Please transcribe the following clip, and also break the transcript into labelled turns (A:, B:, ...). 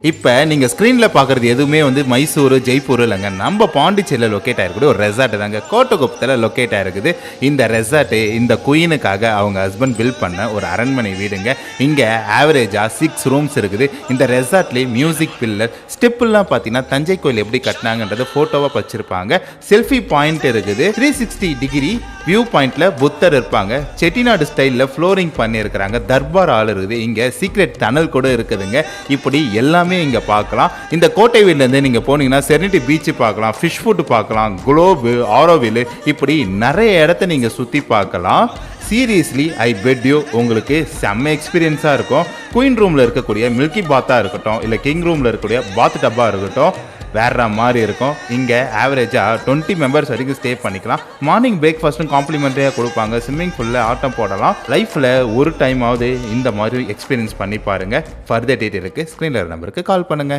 A: இப்போ நீங்கள் ஸ்க்ரீனில் பார்க்குறது எதுவுமே வந்து மைசூர் ஜெய்ப்பூர் இல்லைங்க, நம்ம பாண்டிச்சேரியில் லொக்கேட் ஆகிருக்குது ஒரு ரெசார்ட் தாங்க. கோட்டகுப்பத்தில் லொக்கேட் ஆகிருக்குது இந்த ரெசார்ட்டு. இந்த குயினுக்காக அவங்க ஹஸ்பண்ட் பில்ட் பண்ண ஒரு அரண்மனை வீடுங்க. இங்கே ஆவரேஜாக 6 ரூம்ஸ் இருக்குது. இந்த ரெசார்ட்லேயே மியூசிக் பில்லர் ஸ்டெப்புலாம் பார்த்தீங்கன்னா தஞ்சை கோயில் எப்படி கட்டினாங்கன்றது ஃபோட்டோவாக வச்சுருப்பாங்க. செல்ஃபி பாயிண்ட் இருக்குது. 360 டிகிரி வியூ பாயிண்டில் புத்தர் இருப்பாங்க. செட்டிநாடு ஸ்டைலில் ஃப்ளோரிங் பண்ணியிருக்கிறாங்க. தர்பார் ஆள் இருக்குது. இங்கே சீக்ரெட் டனல் கூட இருக்குதுங்க. இப்படி எல்லாமே இங்க பார்க்கலாம். இந்த கோட்டை வீட்லேருந்து நீங்க போனீங்கன்னா செரினிட்டி பீச் பார்க்கலாம், ஃபிஷ் ஃபுட் பார்க்கலாம், குளோபு, ஆரோவில், இப்படி நிறைய இடத்த நீங்க சுத்தி பார்க்கலாம். சீரியஸ்லி ஐ பெட் யூ உங்களுக்கு செம்ம எக்ஸ்பீரியன்ஸாக இருக்கும். குயின் ரூமில் இருக்கக்கூடிய மில்கி பாத்தாக இருக்கட்டும், இல்லை கிங் ரூமில் இருக்கக்கூடிய பாத் டப்பா இருக்கட்டும், வேற மாதிரி இருக்கும். இங்கே ஆவரேஜாக 20 மெம்பர்ஸ் வரைக்கும் ஸ்டே பண்ணிக்கலாம். மார்னிங் பிரேக்ஃபாஸ்ட்டும் காம்ப்ளிமெண்ட்ரியாக கொடுப்பாங்க. ஸ்விம்மிங் பூலில் ஆட்டம் போடலாம். லைஃப்பில் ஒரு டைமாவது இந்த மாதிரி எக்ஸ்பீரியன்ஸ் பண்ணி பாருங்கள். ஃபர்தர் டீட்டெயிலுக்கு ஸ்க்ரீனில் நம்பருக்கு கால் பண்ணுங்கள்.